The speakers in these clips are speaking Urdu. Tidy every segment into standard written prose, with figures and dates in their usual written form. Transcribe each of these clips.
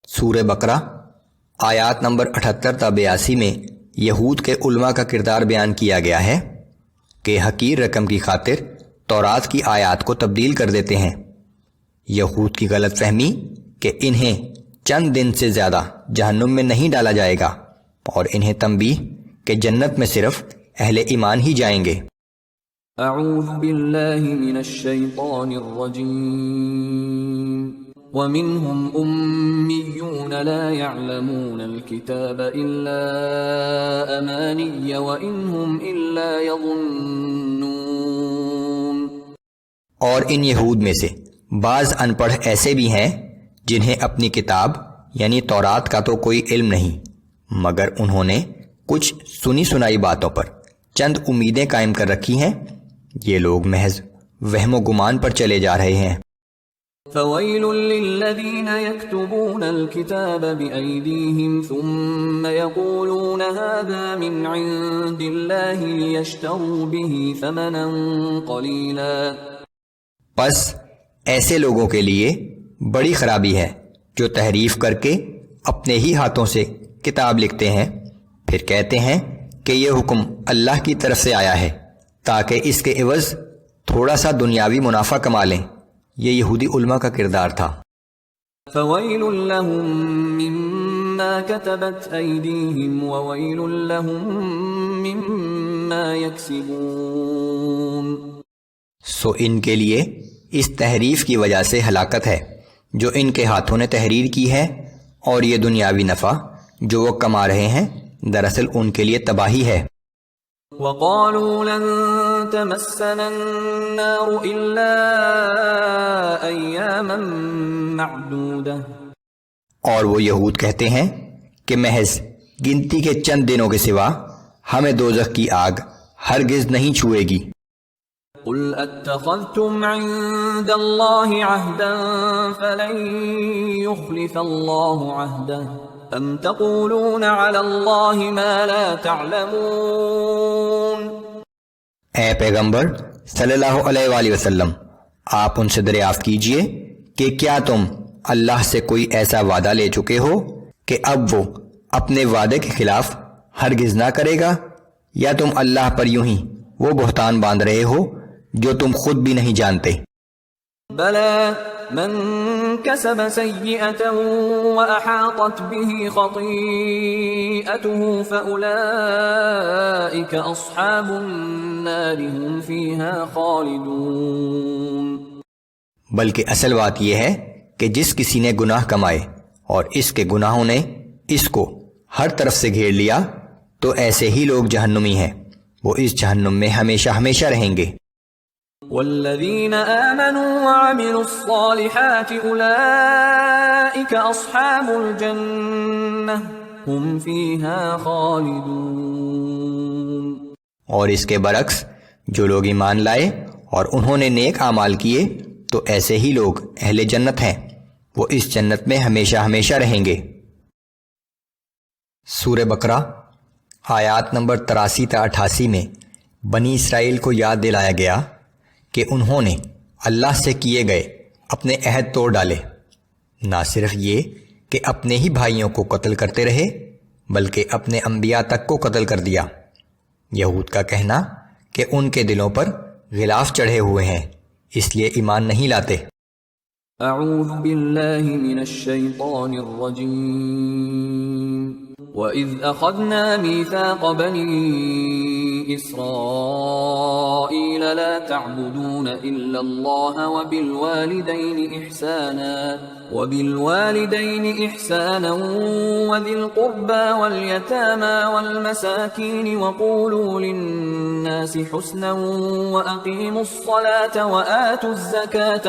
سورہ بقرہ آیات نمبر 78 تا 82 میں یہود کے علماء کا کردار بیان کیا گیا ہے کہ حقیر رقم کی خاطر تورات کی آیات کو تبدیل کر دیتے ہیں۔ یہود کی غلط فہمی کہ انہیں چند دن سے زیادہ جہنم میں نہیں ڈالا جائے گا، اور انہیں تنبیہ کہ جنت میں صرف اہل ایمان ہی جائیں گے۔ اعوذ باللہ من الشیطان الرجیم ومنهم امیون لا يعلمون الكتاب الا امانی وانهم الا يظنون، اور ان یہود میں سے بعض ان پڑھ ایسے بھی ہیں جنہیں اپنی کتاب یعنی تورات کا تو کوئی علم نہیں، مگر انہوں نے کچھ سنی سنائی باتوں پر چند امیدیں قائم کر رکھی ہیں۔ یہ لوگ محض وہم و گمان پر چلے جا رہے ہیں۔ فویل للذین یکتبون الکتاب بأیدیہم ثم یقولون هذا من عند اللہ لیشتروا به ثمنا قلیلا، پس ایسے لوگوں کے لیے بڑی خرابی ہے جو تحریف کر کے اپنے ہی ہاتھوں سے کتاب لکھتے ہیں، پھر کہتے ہیں کہ یہ حکم اللہ کی طرف سے آیا ہے تاکہ اس کے عوض تھوڑا سا دنیاوی منافع کما لیں۔ یہ یہودی علماء کا کردار تھا۔ فویل لهم مما كتبت ایدیہم وویل لهم مما یکسبون، سو ان کے لیے اس تحریف کی وجہ سے ہلاکت ہے جو ان کے ہاتھوں نے تحریر کی ہے، اور یہ دنیاوی نفع جو وہ کما رہے ہیں دراصل ان کے لیے تباہی ہے۔ وقالوا لن تمسنا النار الا ایاما معدودہ، اور وہ یہود کہتے ہیں کہ محض گنتی کے چند دنوں کے سوا ہمیں دوزخ کی آگ ہرگز نہیں چھوئے گی۔ قل اتخذتم عند اللہ عہدا فلن یخلف اللہ عہدہ ام تقولون علی اللہ ما لا تعلمون۔ اے پیغمبر صلی اللہ علیہ وآلہ وسلم، آپ ان سے دریافت کیجئے کہ کیا تم اللہ سے کوئی ایسا وعدہ لے چکے ہو کہ اب وہ اپنے وعدے کے خلاف ہرگز نہ کرے گا، یا تم اللہ پر یوں ہی وہ بہتان باندھ رہے ہو جو تم خود بھی نہیں جانتے؟ بلى من كسب سيئة وأحاطت به خطيئته فأولئك أصحاب النار هم فيها خالدون، بلکہ اصل بات یہ ہے کہ جس کسی نے گناہ کمائے اور اس کے گناہوں نے اس کو ہر طرف سے گھیر لیا تو ایسے ہی لوگ جہنمی ہیں، وہ اس جہنم میں ہمیشہ ہمیشہ رہیں گے۔ والذین آمنوا وعملوا الصالحات اولئک اصحاب الجنہ هم فیها خالدون، اور اس کے برعکس جو لوگ ایمان لائے اور انہوں نے نیک اعمال کیے تو ایسے ہی لوگ اہل جنت ہیں، وہ اس جنت میں ہمیشہ ہمیشہ رہیں گے۔ سورہ بقرہ آیات نمبر 83 تا 88 میں بنی اسرائیل کو یاد دلایا گیا کہ انہوں نے اللہ سے کیے گئے اپنے عہد توڑ ڈالے، نہ صرف یہ کہ اپنے ہی بھائیوں کو قتل کرتے رہے بلکہ اپنے انبیاء تک کو قتل کر دیا۔ یہود کا کہنا کہ ان کے دلوں پر غلاف چڑھے ہوئے ہیں اس لیے ایمان نہیں لاتے۔ اعوذ باللہ من الشیطان الرجیم وَإِذْ أَخَذْنَا مِيثَاقَ بَنِي إِسْرَائِيلَ لَا تَعْبُدُونَ إِلَّا اللَّهَ وَبِالْوَالِدَيْنِ إِحْسَانًا وَذِي الْقُرْبَى وَالْيَتَامَى وَالْمَسَاكِينِ وَقُولُوا لِلنَّاسِ حُسْنًا وَأَقِيمُوا الصَّلَاةَ وَآتُوا الزَّكَاةَ۔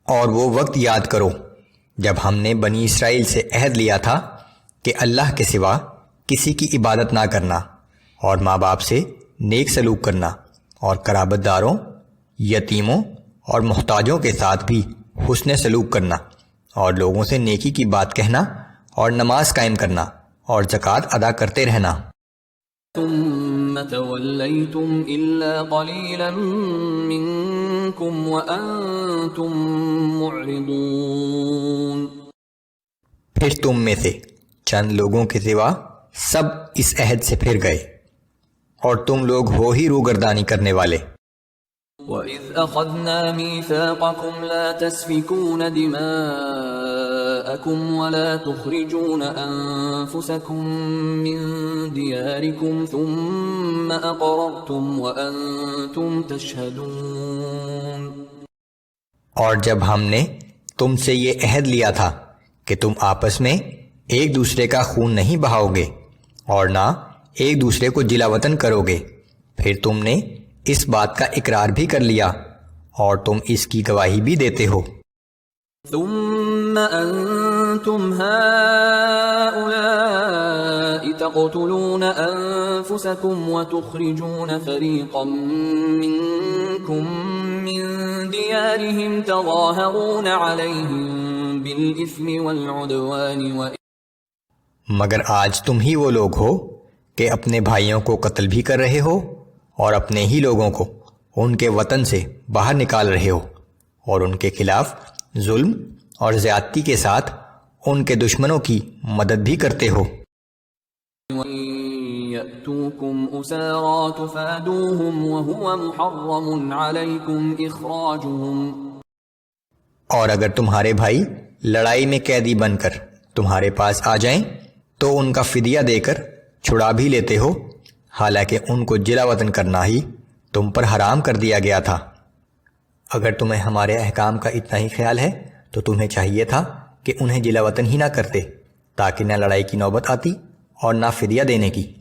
اور وہ وقت یاد کرو جب ہم نے بنی اسرائیل سے عہد لیا تھا کہ اللہ کے سوا کسی کی عبادت نہ کرنا، اور ماں باپ سے نیک سلوک کرنا، اور قرابت داروں، یتیموں اور محتاجوں کے ساتھ بھی حسن سلوک کرنا، اور لوگوں سے نیکی کی بات کہنا، اور نماز قائم کرنا، اور زکوٰۃ ادا کرتے رہنا۔ ثم تولیتم الا قلیلا منکم وانتم معرضون، پھر تم میں سے چند لوگوں کے سوا سب اس عہد سے پھر گئے اور تم لوگ ہو ہی روگردانی کرنے والے۔ وَإِذْ أَخَذْنَا مِيثَاقَكُمْ لَا تَسْفِكُونَ دِمَاءَكُمْ وَلَا تُخْرِجُونَ أَنفُسَكُمْ مِنْ دِيَارِكُمْ ثُمَّ أَقْرَرْتُمْ وَأَنْتُمْ تَشْهَدُونَ۔ اور جب ہم نے تم سے یہ عہد لیا تھا کہ تم آپس میں ایک دوسرے کا خون نہیں بہاؤ گے اور نہ ایک دوسرے کو جلا وطن کرو گے، پھر تم نے اس بات کا اقرار بھی کر لیا اور تم اس کی گواہی بھی دیتے ہو۔ ثم أنتم هؤلاء تقتلون أنفسكم وتخرجون فريقا منكم من ديارهم تظاهرون عليهم بالإثم والعدوان مگر آج تم ہی وہ لوگ ہو کہ اپنے بھائیوں کو قتل بھی کر رہے ہو اور اپنے ہی لوگوں کو ان کے وطن سے باہر نکال رہے ہو اور ان کے خلاف ظلم اور زیادتی کے ساتھ ان کے دشمنوں کی مدد بھی کرتے ہو۔ يَأْتُوكُمْ أُسَارَى تُفَادُوهُمْ وَهُوَ مُحَرَّمٌ عَلَيْكُمْ إِخْرَاجُهُمْ۔ اور اگر تمہارے بھائی لڑائی میں قیدی بن کر تمہارے پاس آ جائیں تو ان کا فدیہ دے کر چھڑا بھی لیتے ہو، حالانکہ ان کو جلا وطن کرنا ہی تم پر حرام کر دیا گیا تھا۔ اگر تمہیں ہمارے احکام کا اتنا ہی خیال ہے تو تمہیں چاہیے تھا کہ انہیں جلا وطن ہی نہ کرتے، تاکہ نہ لڑائی کی نوبت آتی اور نہ فدیہ دینے کی۔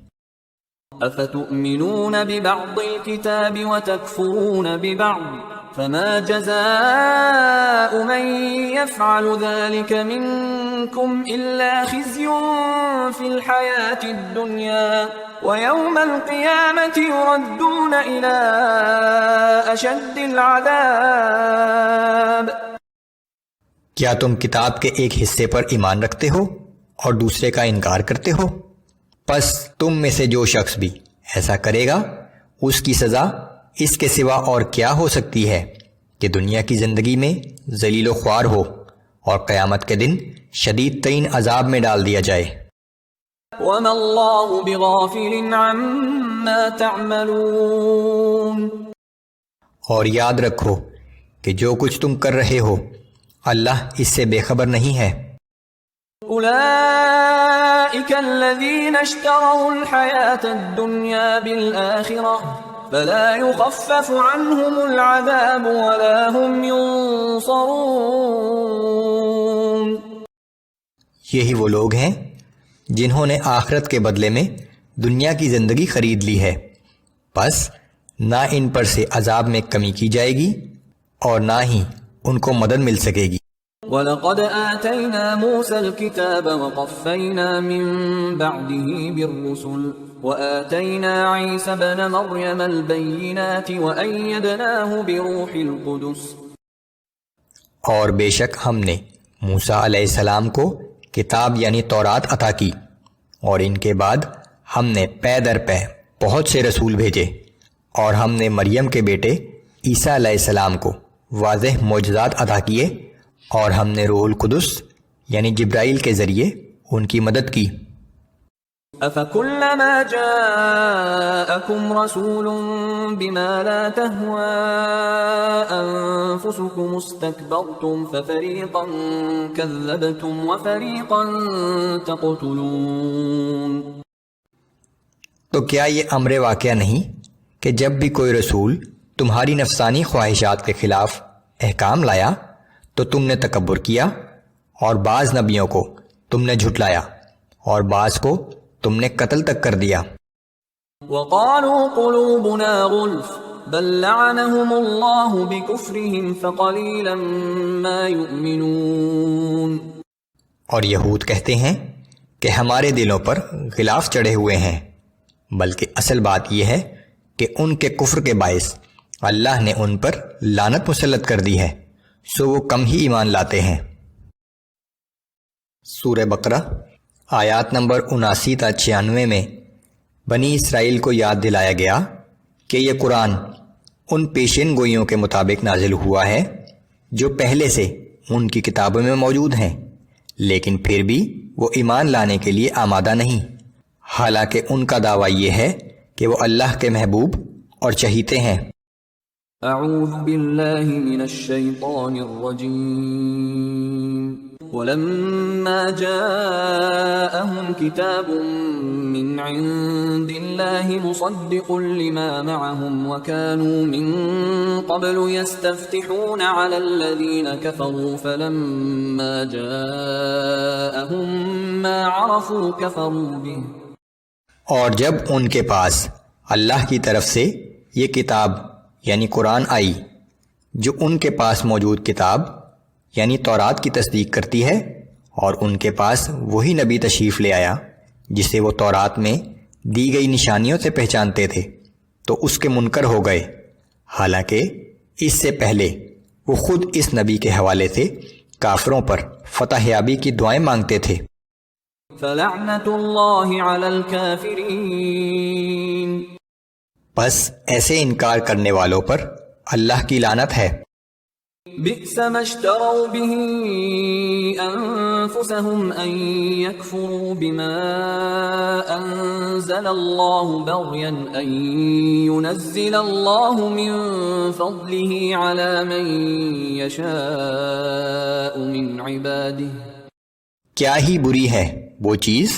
أَفَتُؤْمِنُونَ بِبَعْضِ الْكِتَابِ وَتَكْفُرُونَ بِبَعْضٍ فَمَا جَزَاءُ مَنْ يَفْعَلُ ذَلِكَ مِنْكُمْ إِلَّا خِزْيٌ فِي الْحَيَاةِ الدُّنْيَا وَيَوْمَ الْقِيَامَةِ يُرَدُّونَ إِلَى أَشَدِّ الْعَذَابِ۔ کیا تم کتاب کے ایک حصے پر ایمان رکھتے ہو اور دوسرے کا انکار کرتے ہو؟ پس تم میں سے جو شخص بھی ایسا کرے گا اس کی سزا اس کے سوا اور کیا ہو سکتی ہے کہ دنیا کی زندگی میں ذلیل و خوار ہو اور قیامت کے دن شدید ترین عذاب میں ڈال دیا جائے۔ وَمَا اللَّهُ بِغَافِلٍ عَمَّا تَعْمَلُونَ۔ اور یاد رکھو کہ جو کچھ تم کر رہے ہو اللہ اس سے بے خبر نہیں ہے۔ أُولَئِكَ الَّذِينَ اشْتَرَوُا الْحَيَاةَ الدُّنْيَا بِالْآخِرَةِ فَلَا يُخَفَّفُ عَنْهُمُ الْعَذَابُ وَلَا هُمْ يُنصَرُونَ۔ یہی وہ لوگ ہیں جنہوں نے آخرت کے بدلے میں دنیا کی زندگی خرید لی ہے، پس نہ ان پر سے عذاب میں کمی کی جائے گی اور نہ ہی ان کو مدد مل سکے گی۔ وَلَقَدْ آتَيْنَا مُوسَى الْكِتَابَ وَقَفَّيْنَا مِن بَعْدِهِ بِالرُّسُلِ وَآتَيْنَا عِيسَى ابْنَ مَرْيَمَ الْبَيِّنَاتِ وَأَيَّدْنَاهُ بِرُوحِ الْقُدُسِ۔ اور بے شک ہم نے موسیٰ علیہ السلام کو کتاب یعنی تورات عطا کی، اور ان کے بعد ہم نے پے در پے بہت سے رسول بھیجے، اور ہم نے مریم کے بیٹے عیسیٰ علیہ السلام کو واضح معجزات عطا کیے، اور ہم نے روح القدس یعنی جبرائیل کے ذریعے ان کی مدد کی۔ أَفَكُلَّمَا جَاءَكُمْ رَسُولٌ بِمَا لَا تَهْوَى أَنفُسُكُمُ اسْتَكْبَرْتُمْ فَفَرِيقًا كَذَّبْتُمْ وَفَرِيقًا تَقْتُلُونَ۔ تو کیا یہ امر واقعہ نہیں کہ جب بھی کوئی رسول تمہاری نفسانی خواہشات کے خلاف احکام لایا تو تم نے تکبر کیا، اور بعض نبیوں کو تم نے جھٹلایا اور بعض کو تم نے قتل تک کر دیا۔ وَقَالُوا قُلُوبُنَا غُلْفٌ بَل لَّعَنَهُمُ اللَّهُ بِكُفْرِهِمْ فَقَلِيلًا مَّا يُؤْمِنُونَ۔ اور یہود کہتے ہیں کہ ہمارے دلوں پر غلاف چڑھے ہوئے ہیں، بلکہ اصل بات یہ ہے کہ ان کے کفر کے باعث اللہ نے ان پر لعنت مسلط کر دی ہے، سو وہ کم ہی ایمان لاتے ہیں۔ سورہ بقرہ آیات نمبر 79 تا 96 میں بنی اسرائیل کو یاد دلایا گیا کہ یہ قرآن ان پیشین گوئیوں کے مطابق نازل ہوا ہے جو پہلے سے ان کی کتابوں میں موجود ہیں، لیکن پھر بھی وہ ایمان لانے کے لیے آمادہ نہیں، حالانکہ ان کا دعویٰ یہ ہے کہ وہ اللہ کے محبوب اور چہیتے ہیں۔ اعوذ باللہ من الشیطان الرجیم ولما جاءهم كتاب من عند الله مصدق لما معهم وكانوا من قبل يستفتحون على الذين كفروا فلما جاءهم ما عرفوا كفروا به۔ اور جب ان کے پاس اللہ کی طرف سے یہ کتاب یعنی قرآن آئی جو ان کے پاس موجود کتاب یعنی تورات کی تصدیق کرتی ہے، اور ان کے پاس وہی نبی تشریف لے آیا جسے وہ تورات میں دی گئی نشانیوں سے پہچانتے تھے، تو اس کے منکر ہو گئے، حالانکہ اس سے پہلے وہ خود اس نبی کے حوالے سے کافروں پر فتح یابی کی دعائیں مانگتے تھے۔ فلعنت اللہ علی الکافرین، بس ایسے انکار کرنے والوں پر اللہ کی لعنت ہے۔ بئس ما اشتروا به انفسهم ان يكفروا بما انزل الله بغيا ان ينزل الله من فضله على من يشاء من عباده۔ کیا ہی بری ہے وہ چیز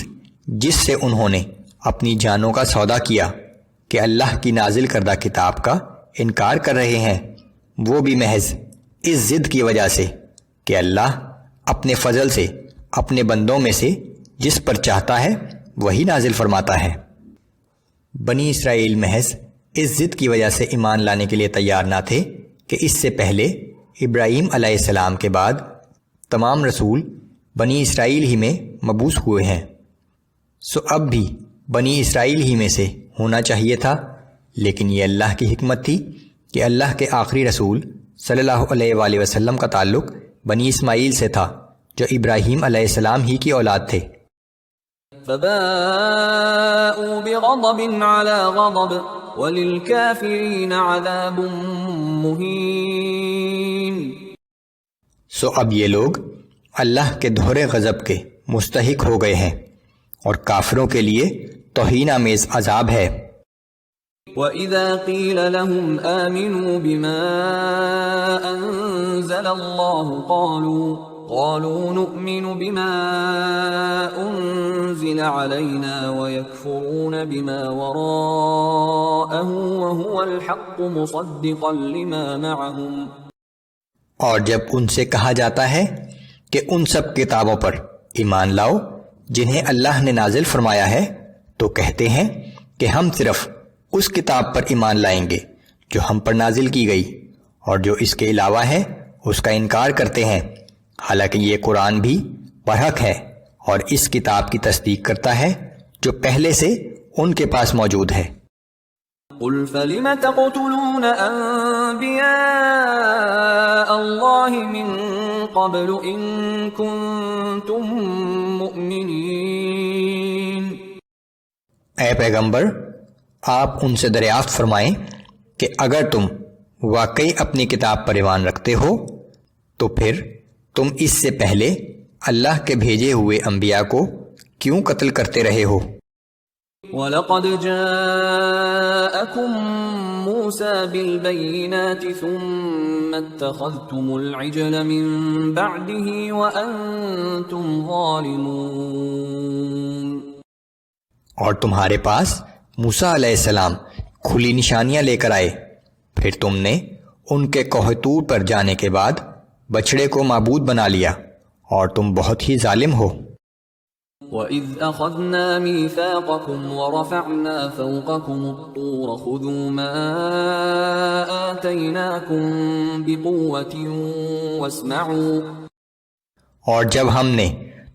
جس سے انہوں نے اپنی جانوں کا سودا کیا کہ اللہ کی نازل کردہ کتاب کا انکار کر رہے ہیں، وہ بھی محض اس ضد کی وجہ سے کہ اللہ اپنے فضل سے اپنے بندوں میں سے جس پر چاہتا ہے وہی نازل فرماتا ہے۔ بنی اسرائیل محض اس ضد کی وجہ سے ایمان لانے کے لیے تیار نہ تھے کہ اس سے پہلے ابراہیم علیہ السلام کے بعد تمام رسول بنی اسرائیل ہی میں مبعوث ہوئے ہیں، سو اب بھی بنی اسرائیل ہی میں سے ہونا چاہیے تھا، لیکن یہ اللہ کی حکمت تھی کہ اللہ کے آخری رسول صلی اللہ علیہ وآلہ وسلم کا تعلق بنی اسماعیل سے تھا جو ابراہیم علیہ السلام ہی کی اولاد تھے۔ فباءوا بغضب على غضب وللكافرين عذاب مهين۔ سو اب یہ لوگ اللہ کے دھورے غضب کے مستحق ہو گئے ہیں، اور کافروں کے لیے توہین آمیز عذاب ہے۔ وَإِذَا قِيلَ لَهُمْ آمِنُوا بِمَا أَنزَلَ اللَّهُ قَالُوا نُؤْمِنُ بِمَا أُنزِلَ عَلَيْنَا وَيَكْفُرُونَ بِمَا وَرَاءَهُ وَهُوَ الْحَقُّ مُصَدِّقًا لِمَا مَعَهُمْ۔ اور جب ان سے کہا جاتا ہے کہ ان سب کتابوں پر ایمان لاؤ جنہیں اللہ نے نازل فرمایا ہے، تو کہتے ہیں کہ ہم صرف اس کتاب پر ایمان لائیں گے جو ہم پر نازل کی گئی، اور جو اس کے علاوہ ہے اس کا انکار کرتے ہیں، حالانکہ یہ قرآن بھی برحق ہے اور اس کتاب کی تصدیق کرتا ہے جو پہلے سے ان کے پاس موجود ہے۔ قُلْ فَلِمَ تَقْتُلُونَ أَنبِيَاءَ اللَّهِ مِن قَبْلُ إِن كُنتُم مُّؤْمِنِينَ۔ اے پیغمبر، آپ ان سے دریافت فرمائیں کہ اگر تم واقعی اپنی کتاب پر ایمان رکھتے ہو تو پھر تم اس سے پہلے اللہ کے بھیجے ہوئے انبیاء کو کیوں قتل کرتے رہے ہو؟ وَلَقَدْ جَاءَكُم مُّوسَىٰ بِالْبَيِّنَاتِ ثُمَّ اتَّخَذْتُمُ الْعِجْلَ مِن بَعْدِهِ وَأَنتُمْ ظَالِمُونَ۔ اور تمہارے پاس موسیٰ علیہ السلام کھلی نشانیاں لے کر آئے، پھر تم نے ان کے کوہ طور پر جانے کے بعد بچڑے کو معبود بنا لیا، اور تم بہت ہی ظالم ہو۔ وَإِذْ أَخَذْنَا مِيثَاقَكُمْ وَرَفَعْنَا فَوْقَكُمُ الطُّورَ خُذُوا مَا آتَيْنَاكُمْ بِقُوَّةٍ وَاسْمَعُوا۔ اور جب ہم نے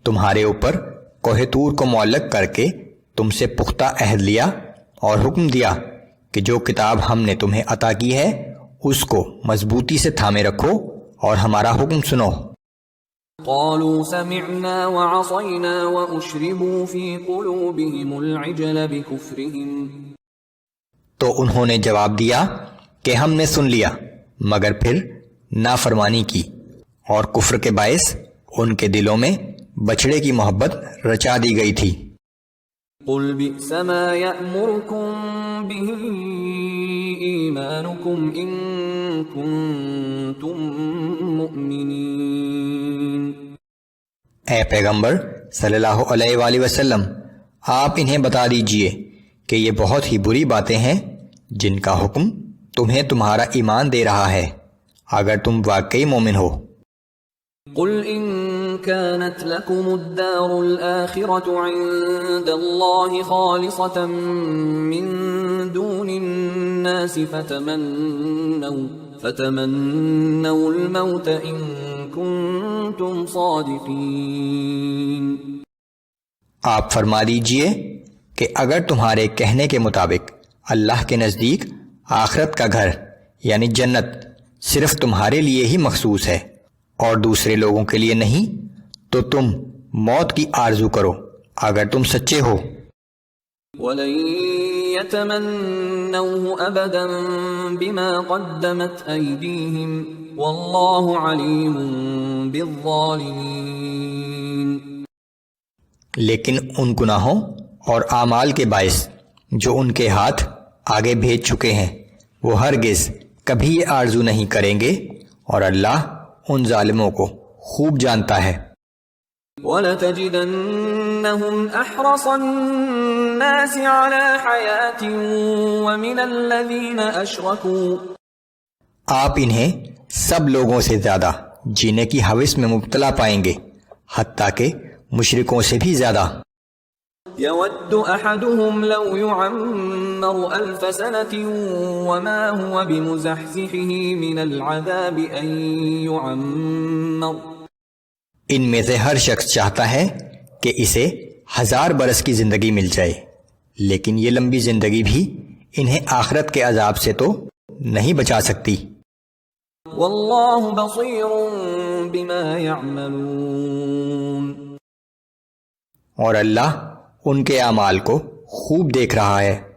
تمہارے اوپر کوہ طور کو معلق کر کے تم سے پختہ عہد لیا اور حکم دیا کہ جو کتاب ہم نے تمہیں عطا کی ہے اس کو مضبوطی سے تھامے رکھو اور ہمارا حکم سنو۔ قالوا سمعنا وعصينا وأشربوا في قلوبهم العجل بكفرهم۔ تو انہوں نے جواب دیا کہ ہم نے سن لیا، مگر پھر نافرمانی کی، اور کفر کے باعث ان کے دلوں میں بچھڑے کی محبت رچا دی گئی تھی۔ قل بئس ما يأمركم به ایمانکم ان کنتم مؤمنین۔ اے پیغمبر صلی اللہ علیہ وآلہ وسلم، آپ انہیں بتا دیجئے کہ یہ بہت ہی بری باتیں ہیں جن کا حکم تمہیں تمہارا ایمان دے رہا ہے، اگر تم واقعی مومن ہو۔ قل ان كانت لكم الدار الآخرة عند الله خالصة من دون الناس فتمنوا الموت ان كنتم صادقین۔ آپ فرما دیجئے کہ اگر تمہارے کہنے کے مطابق اللہ کے نزدیک آخرت کا گھر یعنی جنت صرف تمہارے لیے ہی مخصوص ہے اور دوسرے لوگوں کے لیے نہیں، تو تم موت کی آرزو کرو اگر تم سچے ہو۔ وَلَن يَتَمَنَّوْهُ أَبَدًا بِمَا قَدَّمَتْ أَيْدِيهِمْ وَاللَّهُ عَلِيمٌ بِالظَّالِمِينَ۔ لیکن ان گناہوں اور اعمال کے باعث جو ان کے ہاتھ آگے بھیج چکے ہیں وہ ہرگز کبھی یہ آرزو نہیں کریں گے، اور اللہ ان ظالموں کو خوب جانتا ہے۔ وَلَتَجِدَنَّهُمْ أَحْرَصَ النَّاسِ عَلَى حَيَاةٍ وَمِنَ الَّذِينَ أَشْرَكُوا۔ آپ انہیں سب لوگوں سے زیادہ جینے کی ہوس میں مبتلا پائیں گے، حتیٰ کہ مشرکوں سے بھی زیادہ۔ يَوَدُّ أَحَدُهُمْ لَوْ يُعَمَّرُ أَلْفَ سَنَةٍ وَمَا هُوَ بِمُزَحْزِحِهِ مِنَ الْعَذَابِ أَن يُعَمَّرَ۔ ان میں سے ہر شخص چاہتا ہے کہ اسے 1000 برس کی زندگی مل جائے، لیکن یہ لمبی زندگی بھی انہیں آخرت کے عذاب سے تو نہیں بچا سکتی۔ واللہ بصیر بما يعملون۔ اور اللہ ان کے اعمال کو خوب دیکھ رہا ہے۔